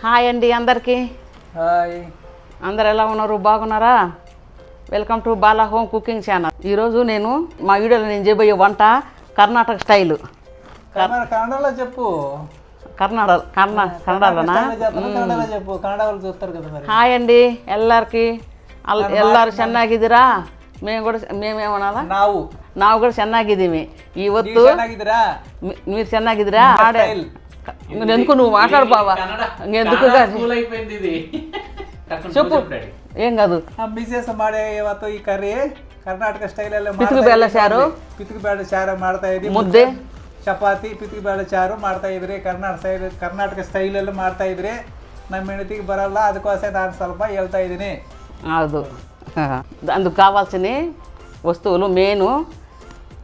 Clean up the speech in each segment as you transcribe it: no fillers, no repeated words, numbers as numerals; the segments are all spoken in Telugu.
హాయ్ అండి అందరికీ. హాయ్. అందరు ఎలా ఉన్నారు? బాగున్నారా? Welcome to Bala home cooking channel. ఈరోజు నేను మా వీడియోలో నేను చేయబోయే వంట కర్ణాటక స్టైలు. కన్నడలో చెప్పు. కన్నడలోనా? చెప్పు, కన్నడ వాళ్ళు చూస్తారు కదా మరి. హాయ్ అండి ಎಲ್ಲಾರ್కి. ಎಲ್ಲರೂ ಚೆನ್ನಾಗಿದ್ದೀರಾ? మేమేమనాలా? ನಾವು కూడా ಚೆನ್ನಾಗಿದ್ದೀವಿ. ಇವತ್ತು మీరు ಚೆನ್ನಾಗಿದ್ದೀರಾ? ఎందుకు నువ్వు మాట్లాడు బావా, ఎందుకు చెప్పు. ఏం కాదు. ಮಿಸೆಸ್ ಮಾಡಿ ಇವತ್ತು ಈ ಕರಿ ಕರ್ನಾಟಕ ಸ್ಟೈಲಲ್ಲಿ ಪಿತುಕು ಬೇಳೆ ಸಾರು, ಪಿತುಕು ಬೇಳೆ ಸಾರು ಮಾಡ್ತಾ ಇದ್ದೀವಿ. ಮುದ್ದೆ, ಚಪಾತಿ, ಪಿತುಕು ಬೇಳೆ ಸಾರು ಮಾಡ್ತಾ ಇದ್ರಿ. ಕರ್ನಾಟಕ ಸ್ಟೈಲಲ್ಲಿ ಮಾಡ್ತಾ ಇದ್ರಿ. ನಮ್ಮ ಹೆಂಡತಿಗೆ ಬರಲ್ಲ, ಅದಕ್ಕೋಸ್ಕರ ನಾನು ಸ್ವಲ್ಪ ಹೇಳ್ತಾ ಇದ್ದೀನಿ. ಹೌದು. అందుకు కావాల్సిన వస్తువులు మెయిన్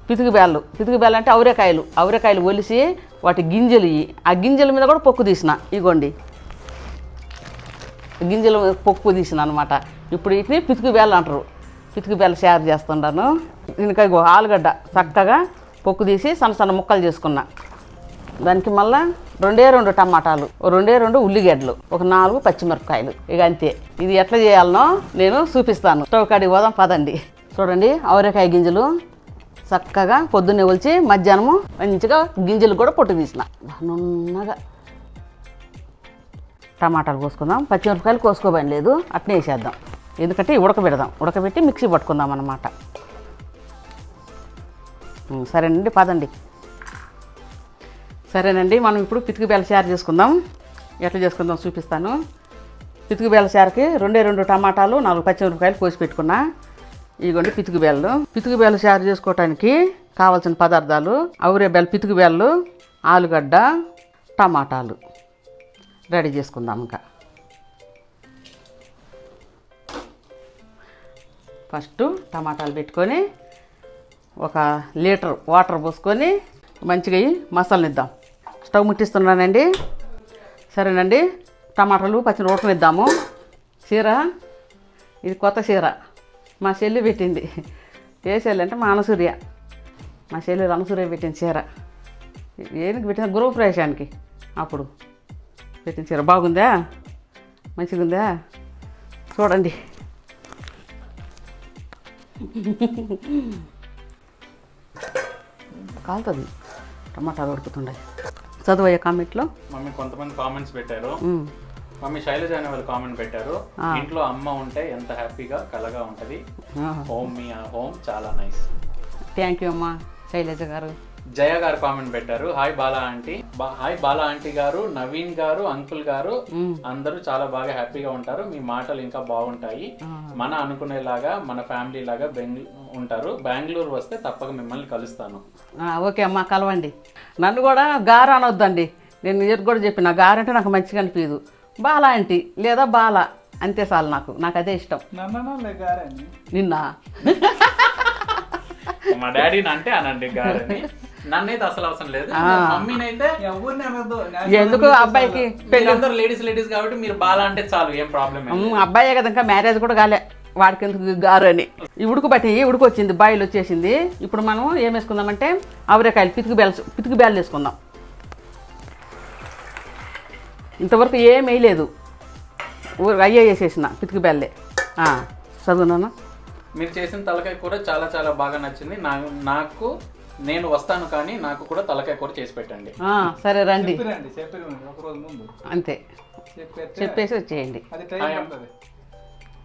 పితుకు బేళ్ళు అంటే అవరేకాయలు ఒలిసి వాటి గింజలు ఇవి. ఆ గింజల మీద కూడా పొక్కు తీసిన, ఇగోండి గింజలు పొక్కు తీసిన అనమాట. ఇప్పుడు వీటిని పితుకు బేళ్ళు అంటారు. పితుకు బేళ్ళు షేర్ చేస్తున్నాను. దీనికి ఆలుగడ్డ చక్కగా పొక్కు తీసి సన్న సన్న ముక్కలు చేసుకున్నా. దానికి మళ్ళీ 2 టమాటాలు, 2 ఉల్లిగడ్డలు, ఒక 4 పచ్చిమిరపకాయలు. ఇక అంతే. ఇది ఎట్లా చేయాలనో నేను చూపిస్తాను. స్టవ్ కాడికి పోదాం పదండి. చూడండి, అవరేకాయ గింజలు చక్కగా పొద్దున్నే ఒలిచి మధ్యాహ్నము మంచిగా గింజలు కూడా పొట్టు తీసిన. నున్నగా టమాటాలు కోసుకుందాం. పచ్చిమిరపకాయలు కోసుకోబని లేదు, అట్నే వేసేద్దాం. ఎందుకంటే ఉడకబెట్టి మిక్సీ పట్టుకుందాం అన్నమాట. సరేనండి పదండి. సరేనండి, మనం ఇప్పుడు పితుకు బేళ్ళ చారు చేసుకుందాం. ఎట్లా చేసుకుందాం చూపిస్తాను. పితుకు బేళ్ళ చారుకి 2 టమాటాలు, 4 పచ్చిమిరపకాయలు కోసి పెట్టుకున్నా. ఇదిగోండి పితుకు బేళ్ళు చారు చేసుకోవటానికి కావాల్సిన పదార్థాలు: పితుకు బేళ్ళు, ఆలుగడ్డ, టమాటాలు. రెడీ చేసుకుందాం. ఇంకా ఫస్ట్ టమాటాలు పెట్టుకొని 1 లీటర్ వాటర్ పోసుకొని మంచిగా మసాలా ఇద్దాం. స్టవ్ ముట్టిస్తున్నానండి. సరేనండి, టమాటాలు పచ్చిమిరపకాయలు ఉడకనిద్దాము. చీర ఇది కొత్త చీర మా చెల్లి పెట్టింది. ఏ చెల్లి అంటే మా అనసూర్య. మా చెల్లి అనసూర్య పెట్టిన చీర. ఏనికి పెట్టిన గృహప్రవేశానికి అప్పుడు పెట్టిన చీర. బాగుందా? మంచిగా ఉందా? చూడండి. కాలుతుంది, టమాటాలు ఉడుకుతుండే. చదువయ్యే కామెంట్లో మమ్మీ కొంతమంది కామెంట్స్ పెట్టారు. మమ్మీ శైలజ అనే వాళ్ళు కామెంట్ పెట్టారు, ఇంట్లో అమ్మ ఉంటే ఎంత హ్యాపీగా కలగా ఉంటది. హోమ్ చాలా నైస్. థ్యాంక్ యూ అమ్మా శైలజ గారు. జయ గారు కామెంట్ పెట్టారు, హాయ్ బాలా ఆంటీ గారు, నవీన్ గారు, అంకుల్ గారు అందరూ చాలా బాగా హ్యాపీగా ఉంటారు. మీ మాటలు ఇంకా బాగుంటాయి. మన అనుకునేలాగా మన ఫ్యామిలీ లాగా ఉంటారు. బెంగళూరు వస్తే తప్పక మిమ్మల్ని కలుస్తాను. ఓకే అమ్మా, కలవండి. నన్ను కూడా గారు అనొద్దండి. నేను ఇది కూడా చెప్పిన, గారంటే నాకు మంచిగా అనిపించదు. బాలా ఆంటీ లేదా బాలా అంతే చాలు. నాకు అదే ఇష్టం. నిన్న మా డాడీని అంటే అనండి గారని, నన్నైతే అసలు అవసరం లేదు. మమ్మీనైతే ఎందుకు అబ్బాయికి పెళ్ళందరూ లేడీస్ కాబట్టి మీరు బాలా అంటే చాలు, ఏం ప్రాబ్లం. అబ్బాయే కదా, ఇంకా మ్యారేజ్ కూడా కాలే, వాడికి ఎందుకు గారు అని. ఈ ఉడుకొచ్చింది, బాయిల్ వచ్చేసింది. ఇప్పుడు మనం ఏం వేసుకుందామంటే అవరేకాయలు, పితుకు బేళ్ళు వేసుకుందాం. ఇంతవరకు ఏం వేయలేదు, అయ్యే వేసేసిన పితుకు బేళ్ళే. చదువునా? మీరు చేసిన తలకాయ కూర చాలా చాలా బాగా నచ్చింది నాకు. నేను వస్తాను, కానీ నాకు కూడా తలకాయ కూర చేసి పెట్టండి. సరే రండి, అంతే చెప్పేసి వచ్చేయండి.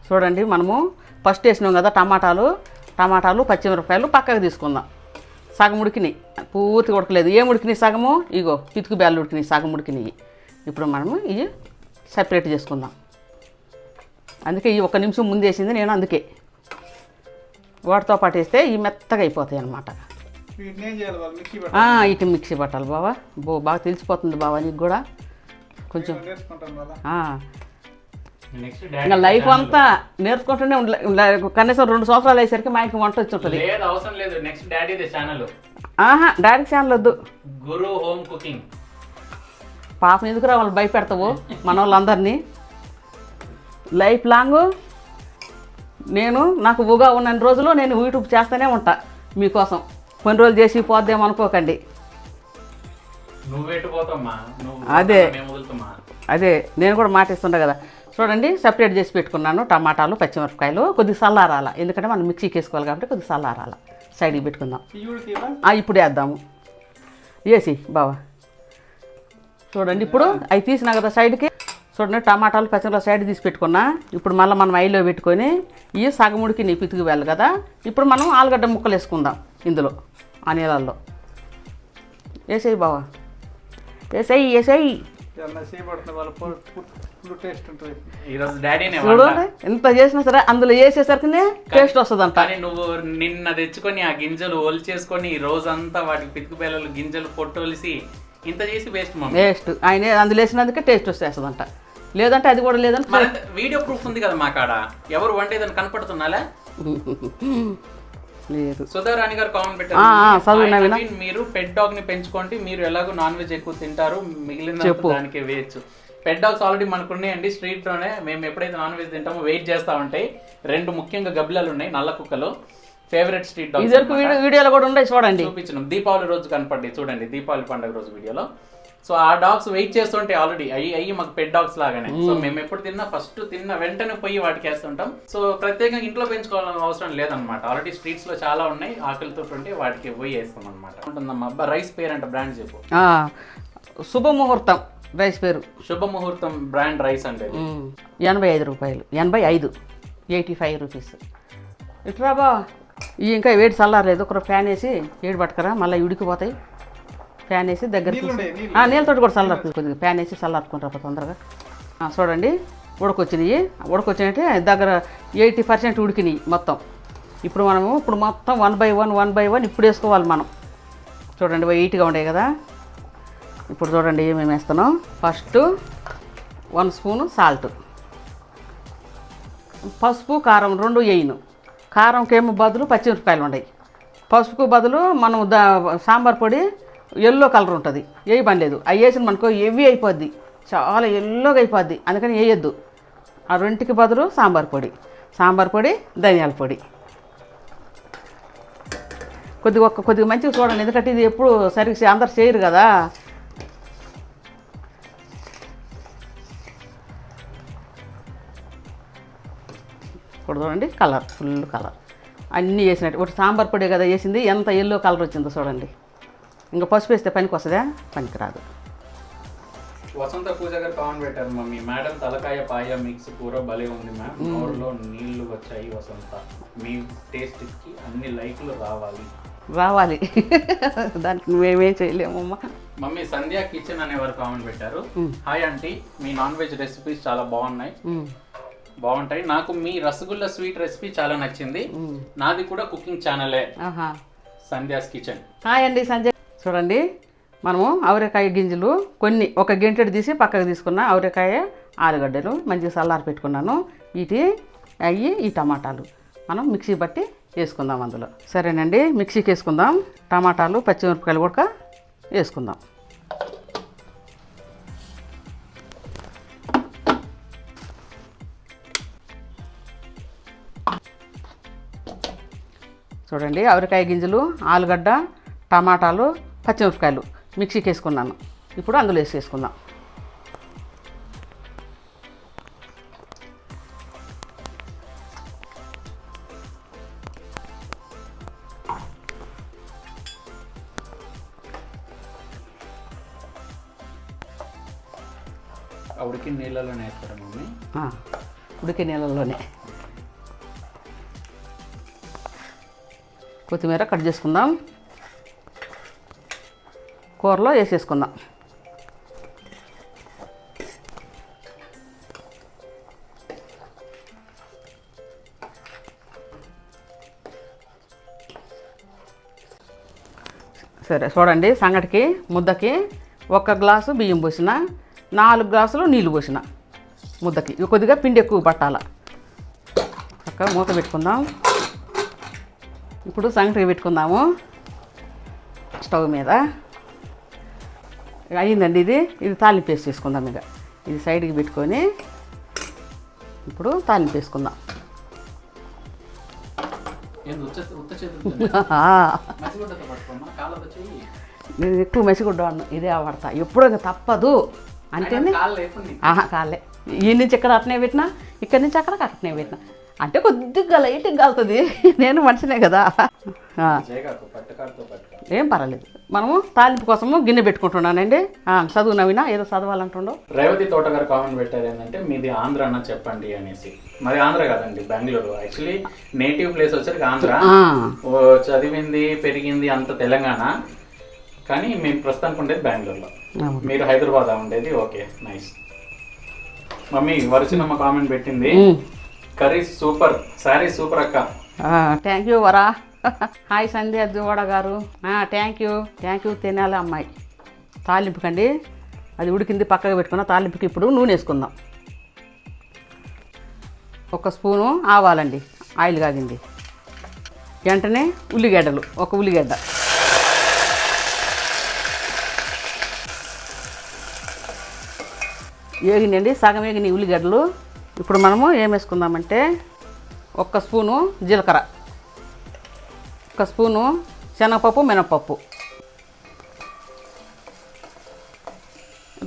చూడండి, మనము ఫస్ట్ వేసినాం కదా టమాటాలు పచ్చిమిరపకాయలు పక్కకు తీసుకుందాం. సగం ఉడికినాయి, పూర్తిగా ఉడకలేదు. ఏం ఉడికినాయి? సగము ఇగో పితుకు బేళ్ళు ఉడికినాయి, సగం ఉడికినాయి. ఇప్పుడు మనము ఇవి సపరేట్ చేసుకుందాం. అందుకే ఈ 1 నిమిషం ముందు వేసింది నేను, అందుకే వాటితో పాటు వేస్తే ఇవి మెత్తగా అయిపోతాయి అన్నమాట. ఇటు మిక్సీ పట్టాలి బావా. బాగా తెలిసిపోతుంది బావా నీకు కూడా కొంచెం. ఇంకా లైఫ్ అంతా నేర్చుకుంటూనే కనీసం 2 సంవత్సరాలు అయ్యేసరికి మా ఇంటికి వంట వచ్చి ఉంటుంది. డాడీ ఛానల్ వద్దు, గురు హోమ్ కుకింగ్. పాపం ఎందుకు వాళ్ళు భయపెడతావు మన వాళ్ళందరినీ. లైఫ్ లాంగ్ నాకు ఊగా ఉన్న రోజులు నేను యూట్యూబ్ చేస్తూనే ఉంటా మీకోసం. కొన్ని రోజులు చేసి పోద్దేమో అనుకోకండి. అదే అదే నేను కూడా మాట ఇస్తుండే కదా. చూడండి సపరేట్ చేసి పెట్టుకున్నాను టమాటాలు పచ్చిమిరపకాయలు. కొద్దిగా చల్లారాల, ఎందుకంటే మనం మిక్సీకి వేసుకోవాలి కాబట్టి కొద్దిగా చల్లారాల. సైడ్కి పెట్టుకుందాం. ఇప్పుడు వేద్దాము. వేసి బావా చూడండి. ఇప్పుడు అవి తీసినా కదా సైడ్కి. చూడండి టమాటాలు పచ్చిమిరపకాయలు సైడ్ తీసి పెట్టుకున్నా. ఇప్పుడు మళ్ళీ మనం ఐలో పెట్టుకొని ఇవి సగముడికి నీ పితికి వెళ్ళి కదా. ఇప్పుడు మనం ఆలుగడ్డ ముక్కలు వేసుకుందాం ఇందులో, ఆ నీళ్ళల్లో. వేసేయి బావా, వేసేయి వేసేయి. ఈరోజు డాడీనే చూడు ఎంత చేసినా సరే అందులో వేసేసరికి టేస్ట్ వస్తుందంట. కానీ నువ్వు నిన్న తెచ్చుకొని ఆ గింజలు ఒలిచేసుకొని ఈ రోజంతా వాటికి పితుకు బెల్లలు గింజలు పొట్టొలిసి ఇంత చేసి వేస్ట్ మమ్మీ. వేస్ట్ ఆయన అందులో వేసినందుకే టేస్ట్ వచ్చేస్తుందంట. లేదంటే అది కూడా లేదంటే వీడియో ప్రూఫ్ ఉంది కదా మా కాడ. ఎవరు వంటేదని కనపడుతున్నాలా? లేదు. సుధారాణి గారు కామెంట్ పెట్టారు, మీరు పెట్ డాగ్ ని పెంచుకోండి, మీరు ఎలాగో నాన్ వెజ్ ఎక్కువ తింటారు, మిగిలిన దానికి వేయచ్చు. పెట్ డాగ్స్ ఆల్రెడీ మనకు ఉన్నాయండి. స్ట్రీట్ లోనే మేము ఎప్పుడైతే నాన్ వెజ్ తింటామో వెయిట్ చేస్తా ఉంటాయి. 2 ముఖ్యంగా గబ్బిలాలు ఉన్నాయి, నల్ల కుక్కలు. Favourite street dogs. వీడియోలో కూడా ఉన్నాయి చూడండి. చూపించినాం దీపావళి రోజు కనపడ్డాయి చూడండి, దీపావళి పండుగ రోజు వీడియోలో. సో ఆ డాగ్స్ వెయిట్ చేస్తుంటే ఆల్రెడీ అయ్యి మాకు పెట్ డాగ్స్ లాగానే. సో మేము ఎప్పుడు తిన్నా ఫస్ట్ తిన్న వెంటనే పోయి వాటికి వేస్తుంటాం. సో ప్రత్యేకంగా ఇంట్లో పెంచుకోవాలని అవసరం లేదనమాట. ఆల్రెడీ స్ట్రీట్స్ లో చాలా ఉన్నాయి, ఆకలితో ఉంటే వాటికి పోయి వేస్తాం అనమాట. ఉంటుందమ్మా. అబ్బా రైస్ పేరు అంటే బ్రాండ్ చెప్పు. శుభముహూర్తం రైస్ పేరు. శుభముహూర్తం బ్రాండ్ రైస్ అంటే 85 రూపాయలు. 85 రూపీస్. ఇట్రా బా. ఇవి ఇంకా వేడి చల్లారలేదు. ఒక ఫ్యాన్ వేసి వేడి పట్టుకరా, మళ్ళీ ఉడికిపోతాయి. ఫ్యాన్ వేసి దగ్గర నీళ్ళతో కూడా చల్లారు. కొద్దిగా ఫ్యాన్ వేసి చల్లారుకుంటారు తొందరగా. చూడండి ఉడకొచ్చినాయి. ఉడకొచ్చినట్టే దగ్గర 80% ఉడికినాయి మొత్తం. ఇప్పుడు మొత్తం 1 by 1 ఇప్పుడు వేసుకోవాలి మనం. చూడండి వెయిట్గా ఉండే కదా. ఇప్పుడు చూడండి ఏమేమి వేస్తున్నాం. ఫస్ట్ 1 స్పూను సాల్ట్, పసుపు కారం 2 వేయను. కారంకేమో బదులు పచ్చిమిరపకాయలు ఉన్నాయి. పసుపుకు బదులు మనం సాంబార్ పొడి ఎల్లో కలర్ ఉంటుంది, వేయబని లేదు. అవి వేసిన మనకు హెవీ అయిపోద్ది, చాలా ఎల్లోగా అయిపోద్ది. అందుకని వేయొద్దు. ఆ 2కి బదులు సాంబార్ పొడి ధనియాల పొడి. కొద్దిగా మంచిగా చూడండి, ఎందుకంటే ఇది ఎప్పుడు సరిగ్గా అందరు చేయరు కదా. ఇప్పుడు చూడండి ఫుల్ కలర్ అన్నీ వేసినట్టు. ఒకటి సాంబార్ పొడి కదా వేసింది, ఎంత ఎల్లో కలర్ వచ్చిందో చూడండి. ఇంకా పసుపు వేస్తే పనికి వస్తుందా? పనికి రాదు. వసంత పూజ గారు కామెంట్ పెట్టారు, మమ్మీ మేడం తలకాయ పాయ మిక్స్ కూర భలే ఉంది మ్యామ్, నోరులో నీళ్లు వచ్చాయి వసంత, మీ టేస్ట్కి అన్ని లైక్లు రావాలి. దానికి నువ్వేమేం చేయలేమమ్మా. మమ్మీ సంధ్యా కిచెన్ అనేవారు కామెంట్ పెట్టారు, హాయ్ ఆంటీ, మీ నాన్ వెజ్ రెసిపీస్ చాలా బాగుంటాయి. నాకు మీ రసగుల్లా స్వీట్ రెసిపీ చాలా నచ్చింది. నాది కూడా కుకింగ్ ఛానలే, సంధ్యాస్ కిచెన్. హాయ్ అండి సంధ్య. చూడండి మనము అవరేకాయ గింజలు కొన్ని ఒక గంటెడు తీసి పక్కకు తీసుకున్న అవరేకాయ ఆలుగడ్డలు మంచిగా చల్లారి పెట్టుకున్నాను. ఈ టమాటాలు మనం మిక్సీ బట్టి వేసుకుందాం అందులో. సరేనండి, మిక్సీకి వేసుకుందాం. టమాటాలు పచ్చిమిరపకాయలు కూడా వేసుకుందాం. చూడండి అవరేకాయ గింజలు, ఆలుగడ్డ, టమాటాలు, పచ్చిమిరపకాయలు మిక్సీకి వేసుకున్నాను. ఇప్పుడు అందులో వేసేసుకుందాం. ఉడికి నీళ్ళలోనే వేస్తారా మమ్మీ? ఉడికి నీళ్ళలోనే. కొత్తిమీర కట్ చేసుకుందాం, కూరలో వేసేసుకుందాం. సరే చూడండి, సంగటికి ముద్దకి 1 గ్లాసు బియ్యం పోసిన, 4 గ్లాసులు నీళ్ళు పోసిన ముద్దకి. కొద్దిగా పిండి ఎక్కువ పట్టాల. చక్కగా మూత పెట్టుకుందాం. ఇప్పుడు సంగటికి పెట్టుకుందాము స్టవ్ మీద. అయ్యిందండి ఇది తాలింపు వేసి చేసుకుందాం. ఇక ఇది సైడ్కి పెట్టుకొని ఇప్పుడు తాలింపు వేసుకుందాం. నేను ఎక్కువ మసిగుడ్డ ఇదే వాడతా ఎప్పుడో తప్పదు. అంటే కాళ్ళు లేకుండా ఆహా కాలే ఈ నుంచి ఇక్కడ అట్నే పెట్టినా ఇక్కడి నుంచి అక్కడికి అట్నే పెట్టినా అంటే కొద్దిగా లైట్గా కాలుతుంది నేను మనిషినే కదా పట్టుకాడుతో పట్టుకో ఏం పర్వాలేదు మనము తాలింపు కోసము గిన్నె పెట్టుకుంటున్నానండి చదువు నవీనా ఏదో చదవాలంటుండో. రేవతి తోట గారు కామెంట్ పెట్టారు ఏంటంటే మీది ఆంధ్ర అన్న చెప్పండి అనేసి. మరి ఆంధ్ర కాదండి, బెంగళూరు. యాక్చువల్లీ నేటివ్ ప్లేస్ వచ్చరికి ఆంధ్ర, చదివింది పెరిగింది అంత తెలంగాణ, కానీ మేము ప్రస్తుతానికి ఉండేది బెంగళూరులో. మీరు హైదరాబాద్ ఉండేది. Okay, nice. మమ్మీ వరచినమ్మ కామెంట్ పెట్టింది, కర్రీ సూపర్, శారీ సూపర్ అక్క. థ్యాంక్ యూ వరా. హాయ్ సంధ్య దూడ గారు. థ్యాంక్ యూ తినాలి అమ్మాయి. తాలింపుకండి అది ఉడికింది పక్కగా పెట్టుకున్న తాలింపుకి ఇప్పుడు నూనె వేసుకుందాం. 1 స్పూను ఆవాలండి, ఆయిల్ కాగింది. వెంటనే ఉల్లిగడ్డలు, 1 ఉల్లిగడ్డ, వేగినండి సగం వేగిన ఉల్లిగడ్డలు. ఇప్పుడు మనము ఏం వేసుకుందామంటే 1 స్పూను జీలకర్ర, 1 స్పూను శనగపప్పు మినపప్పు.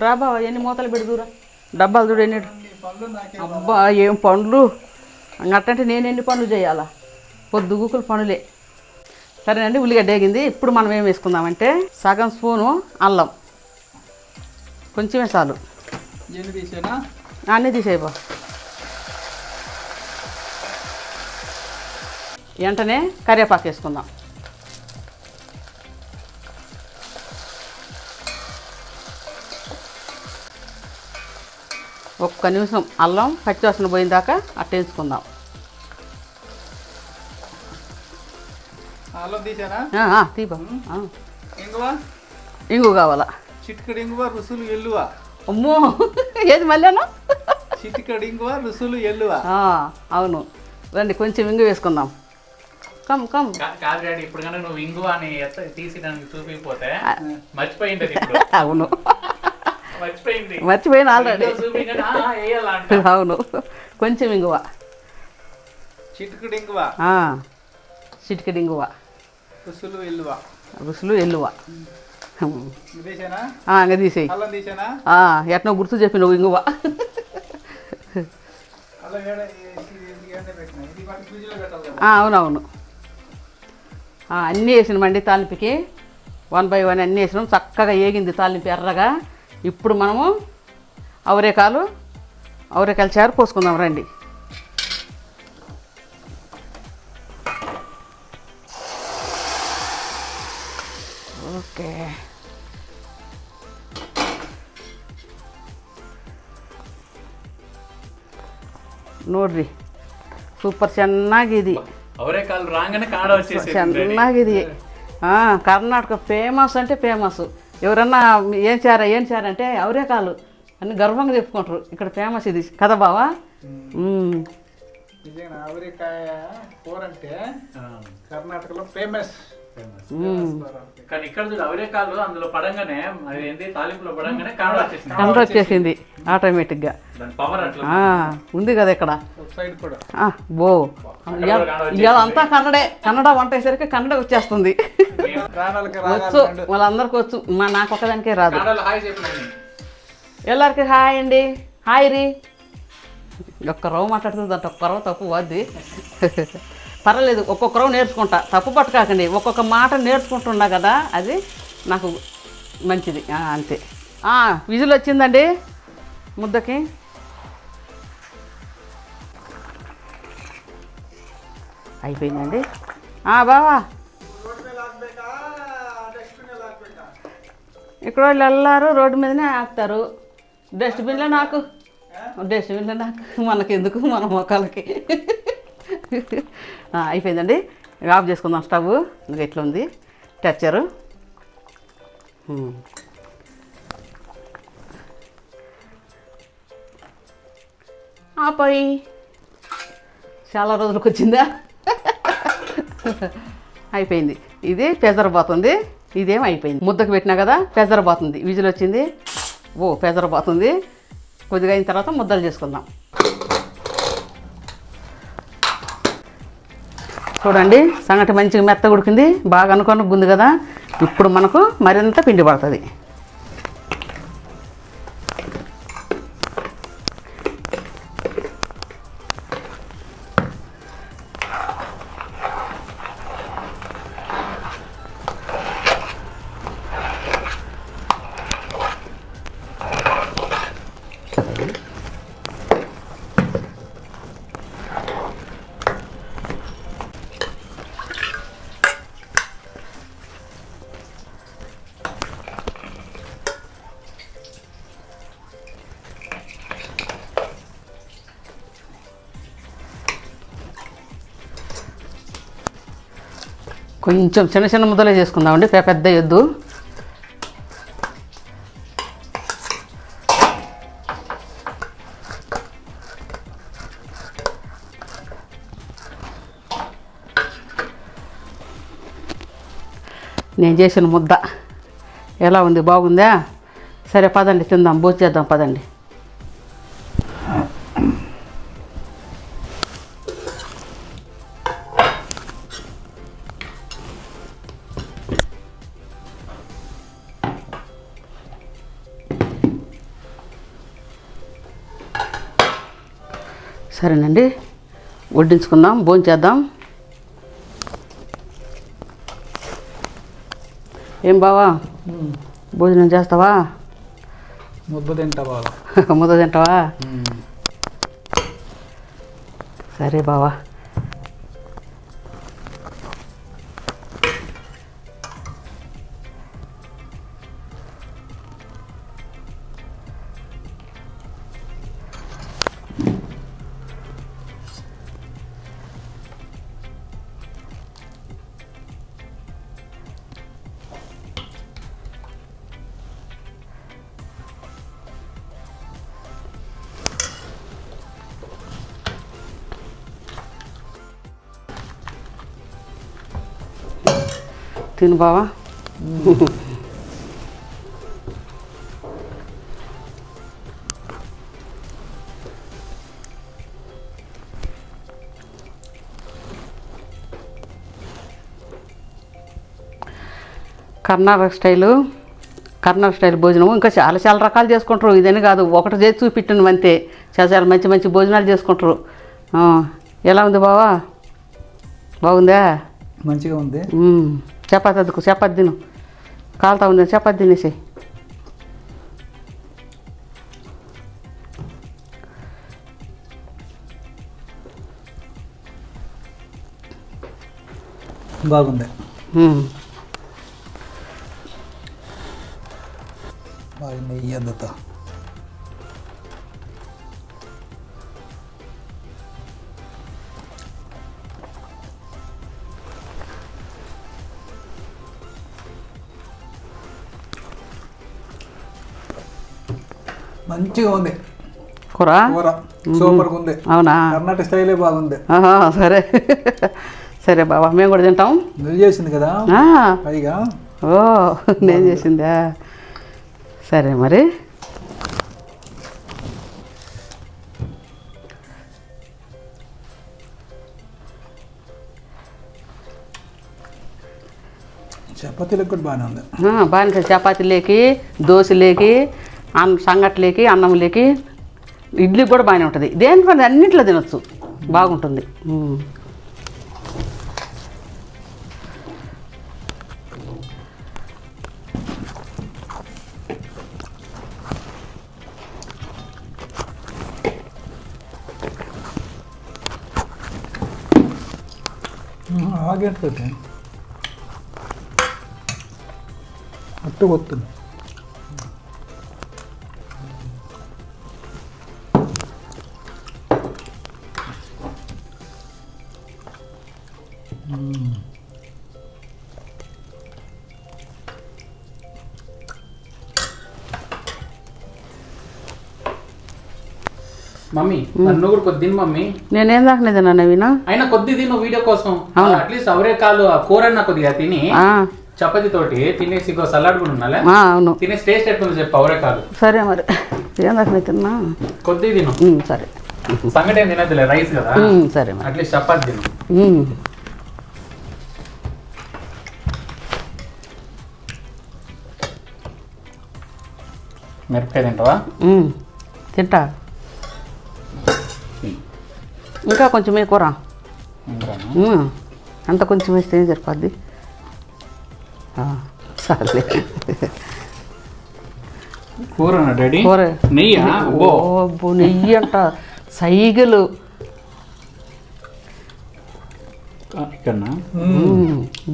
రాబా ఎన్ని మూతలు పెడుదురా, డబ్బాలు చూడు ఎన్ని. అబ్బా ఏం పండ్లు అట్టంటే నేను ఎన్ని పనులు చేయాలా, పొద్దుగుకులు పనులే. సరేనండి, ఉల్లిగడ్డ వేగింది. ఇప్పుడు మనం ఏం వేసుకుందామంటే సగం స్పూను అల్లం, కొంచెమే చాలు. అన్నీ తీసేయబా. వెంటనే కరివేపాకు వేసుకుందాం. ఒక్క నిమిషం అల్లం పచ్చివాసన పోయిన దాకా అట్ట వేసుకుందాం. తీబా. ఇంగు కావాలా? చిటికడి ఇంగువ రుసులు ఎల్లువా. అమ్మో ఏది మళ్ళీనా? చిటికడి ఇంగువ రుసులు ఎల్లువా. అవును, రండి కొంచెం ఇంగు వేసుకుందాం. కమ్ కాదు డాడీ, ఇప్పుడు కనుక నువ్వు ఇంగు అని తీసి నన్ను చూపిపోతే మర్చిపోయింది. అవును మర్చిపోయింది మర్చిపోయిన ఆల్రెడీ. అవును, కొంచెం ఇంగువ, చిటికడి ఇంగువ, చిటికెడి ఇంగువ, రుసులు ఎల్లువ. ఇంకా తీసేయి. ఎట్నో గుర్తు చెప్పి నువ్వు ఇంగువ. అవునవును, అన్నీ వేసినామండి తాలింపుకి. 1 by 1 అన్నీ వేసినాం. చక్కగా ఏగింది తాలింపు ఎర్రగా. ఇప్పుడు మనము అవరేకాయల చారు పోసుకుందాం రండి. ఓకే, ನೋಡ್ರಿ ಸೂಪರ್ ಚೆನ್ನಾಗಿದೆ. అవరేకాయలు రాగానే కాడ వచ్చేసి ಚೆನ್ನಾಗಿದೆ. కర్ణాటక ఫేమస్ అంటే ఫేమస్. ఎవరన్నా ఏం చారు అంటే అవరేకాయలు అని గర్వంగా చెప్పుకుంటారు. ఇక్కడ ఫేమస్ ఇది కదా బావా? అవరేకాయ కూర అంటే కర్ణాటకలో ఫేమస్. కానీ ఇక్కడ చూడు అవరేకాయలు అందులో పడంగానే ఏంటి తాలింపులో పడంగానే కలర్ వచ్చేసింది ఆటోమేటిక్గా. ఉంది కదా ఇక్కడ బో. ఇవాళ అంతా కన్నడ వంట వేసరికి కన్నడ వచ్చేస్తుంది. వచ్చు, వాళ్ళందరికీ వచ్చు, నాకు ఒక్కదానికే రాదు. ಎಲ್ಲರಿಗೂ హాయ్ అండి. హాయ్ రీ. ఒక్క రవ్వ మాట్లాడుతుంది అంటే ఒక్క రవ్వ తప్పు వద్ది. పర్వాలేదు, ఒక్కొక్క రవ్వ నేర్చుకుంటా, తప్పు పట్టుకాకండి. ఒక్కొక్క మాట నేర్చుకుంటున్నా కదా, అది నాకు మంచిది. అంతే. విజిల్ వచ్చిందండి ముద్దకి. అయిపోయిందండి. బావా ఇక్కడ వాళ్ళు వెళ్ళారు, రోడ్డు మీదనే ఆపుతారు. డస్ట్బిన్లో నాకు మనకెందుకు, మన మొక్కలకి. అయిపోయిందండి, ఆఫ్ చేసుకుందాం స్టవ్. ఇంకా ఎట్లా ఉంది టచ్చరు. ఆపోయి చాలా రోజులకు వచ్చిందా? అయిపోయింది. ఇది పెసరబోతుంది, ఇదేం అయిపోయింది. ముద్దకు పెట్టినా కదా పెసరబోతుంది. విజిల్ వచ్చింది. పెసరబోతుంది. కొద్దిగా అయిన తర్వాత ముద్దలు చేసుకుందాం. చూడండి సంగటి మంచిగా మెత్తగా ఉడికింది, బాగా అనుకున్న గుంది కదా. ఇప్పుడు మనకు మరింత పిండి పడుతుంది. కొంచెం చిన్న చిన్న ముద్దలే చేసుకుందామండి, పెద్ద ఎద్దు. నేను చేసిన ముద్ద ఎలా ఉంది, బాగుందా? సరే పదండి తిందాం, భోజనం చేద్దాం పదండి. సరేనండి, వడ్డించుకుందాం, భోజనం చేద్దాం. ఏం బావా, భోజనం చేస్తావా? ముద్ద తింటా బాగా. ముద్ద తింటావా? సరే బావా. తిను బావా. కర్ణాటక స్టైల్ భోజనం ఇంకా చాలా రకాలు చేసుకుంటారు. ఇదని కాదు, ఒకటి చేసి చూపెట్టిన అంతే. చాలా మంచి మంచి భోజనాలు చేసుకుంటారు. ఎలా ఉంది బావా, బాగుందా? మంచిగా ఉంది. చపాతి అద్దుకు, చపాతి తిను, కాలుతా ఉంది, చపాతి తినేసి. బాగుంది. బాగా నెయ్యి అద్దుతా. మంచిగా ఉంది కూర, సూపర్గా ఉంది. అవునా? కర్ణాటక స్టైలే బాగుంది. సరే సరే బాబా, మేము కూడా తింటాం. నువ్వు చేసింది కదా పైగా. ఓ, నేను చేసిందా? సరే మరి. చపాతీలకు కూడా బాగానే ఉంది. బాగానే చపాతీలేకి, దోశలేకి, సంగట్లేకి, అన్నంలేకి, ఇడ్లీ కూడా బాగానే ఉంటుంది. దేనికన్నా అన్నింటిలో తినొచ్చు, బాగుంటుంది. ఆగేస్తుంది అట్టు వస్తుంది. మమ్మీ నన్ను కూడా కొద్ది తిను మమ్మీ. నేనేం దాకనేది నవీన, అయినా కొద్ది తిను వీడియో కోసం. అట్లీస్ట్ అవరేకాలు కూర కొద్దిగా తిని చపాతీ తోటి తినేసి సలాడ్ కూడా ఉండాలి. అవును, తినేసి టేస్ట్ ఎట్లుంది చెప్పు అవరేకాలు. సరే మరి, ఏం దాకనే తిన్నా. కొద్ది తిను. సరే, సంగటి ఏం తినద్దులే, రైస్ కదా. సరే మరి, అట్లీస్ట్ చపాతీ తిను. మిరపకాయ తింటావా? తింటా. ఇంకా కొంచెం ఏ కూర, అంత కొంచెం వేస్తే ఏం సరిపోద్ది. సరే, కూర డాడీ. కూర నెయ్యి. నెయ్యి అంట, సైగలు. ఇక్కడనా?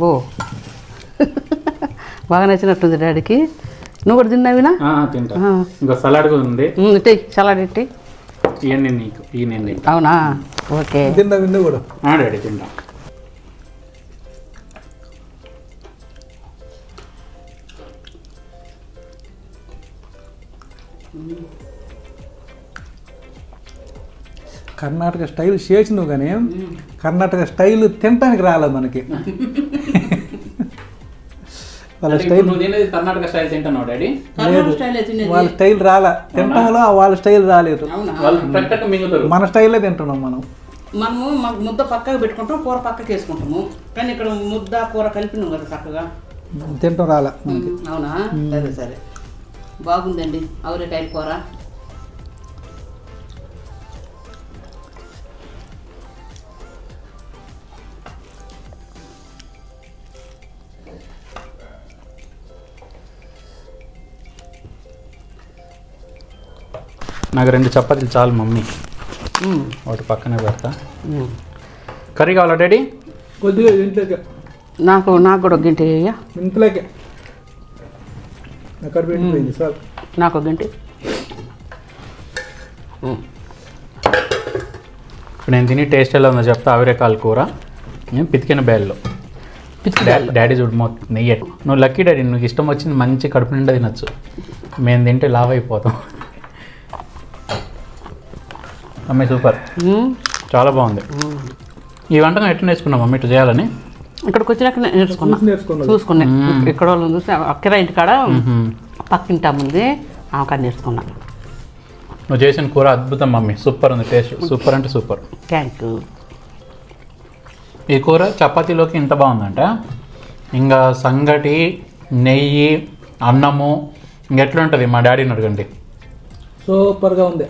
బో, బాగా నచ్చినట్టుంది డాడీకి. నువ్వు కూడా తిన్నావినా? తింటా. ఇంకా సలాడ్ కూడా ఉంది. ఇట్టి సలాడ్ ఇట్టి. ఇవన్నీ నీకు, ఈ నేను తింటా. అవునా? ఓకే, తిన్నా విన్నా కూడా. డాడీ తింటా. కర్ణాటక స్టైల్ చేసినావు కానీ కర్ణాటక స్టైల్ తినటానికి రాలేదు మనకి. వాళ్ళ స్టైల్ నువ్వు తినేది కర్ణాటక స్టైల్ తింటున్నావు డాడీ? లేదు, వాళ్ళ స్టైల్ రాలే, తినటంలో వాళ్ళ స్టైల్ రాలేదు. వాళ్ళు కరెక్ట్గా మింగుతారు. మన స్టైల్లో తింటున్నాం మనం. మనము ముద్ద పక్కకు పెట్టుకుంటాం, కూర పక్కకి వేసుకుంటాము. కానీ ఇక్కడ ముద్ద కూర కలిపినాం కదా చక్కగా, తింటాం రాలే మనకి. అవునా? సరే సరే, బాగుందండి అవరేకాయల కూర. నాకు 2 చపాతీలు చాలు మమ్మీ, ఒకటి పక్కనే పెడతా. కర్రీ కావాలా డాడీ? కొద్దిగా ఇంట్లోకే, నాకు కూడా ఒక గింట వేయ. ఇంట్లోకే అక్కడ పెట్టిపోయింది సార్. నాకు ఒక గింట. ఇప్పుడు నేను తిని టేస్ట్ ఎలా ఉందో చెప్తా. అవరేకాయల కూర, నేను పితికిన బేల్లో. డాడీ చూడు మొత్తం నెయ్యి. నువ్వు లక్కీ డాడీ, నువ్వు ఇష్టం వచ్చింది మంచి కడుపు నిండా తినచ్చు. మేము తింటే లావ్ అయిపోతాం. మమ్మీ సూపర్, చాలా బాగుంది. ఈ వంటకం ఎట్లా నేర్చుకున్నావు మమ్మీ ఇట్లా చేయాలని? ఇక్కడికి వచ్చినాక చూసుకున్నా. ఇక్కడ వాళ్ళని చూసి అక్కర ఇంటికాడ పక్కింటా ఉంది ఆమెకాడ నేర్చుకున్నా. నువ్వు చేసిన కూర అద్భుతం మమ్మీ, సూపర్ ఉంది టేస్ట్, సూపర్ అంటే సూపర్. Thank you. ఈ కూర చపాతీలోకి ఇంత బాగుందంట, ఇంకా సంగటి, నెయ్యి, అన్నము ఇంకెట్లుంటుంది మా డాడీని అడగండి. సూపర్గా ఉంది,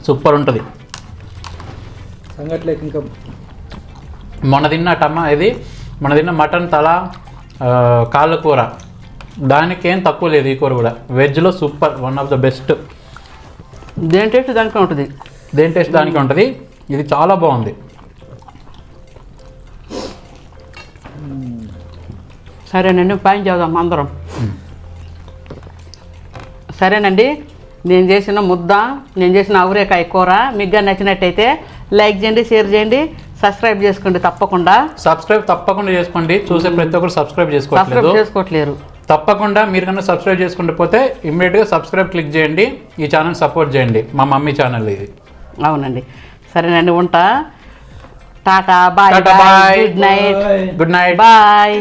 సూపర్ ఉంటుంది. సంగట్లేక ఇంకా మొన్న తిన్న మటన్ తల కాళ్ళ కూర, దానికేం తక్కువ లేదు. ఈ కూర కూడా వెజ్లో super, one of the best. దేని టేస్ట్ దానికే ఉంటుంది. దేని టేస్ట్ దానికే ఉంటుంది. ఇది చాలా బాగుంది. సరేనండి, పైన చేద్దాం అందరం. సరేనండి, నేను చేసిన ముద్ద, నేను చేసిన అవరేకాయ కూర మీకు నచ్చినట్టయితే లైక్ చేయండి, షేర్ చేయండి, సబ్స్క్రైబ్ చేసుకోండి. తప్పకుండా చేసుకోండి. చూసే ప్రతి ఒక్కరు సబ్స్క్రైబ్ చేసుకోవట్లేరు. తప్పకుండా మీరు కన్నా సబ్స్క్రైబ్ చేసుకుంటే పోతే ఇమ్మీడియట్గా సబ్స్క్రైబ్ క్లిక్ చేయండి. ఈ ఛానల్ సపోర్ట్ చేయండి, మా మమ్మీ ఛానల్ ఇది. అవునండి, సరేనండి, ఉంటా. Tata, bye, good night, good night, bye.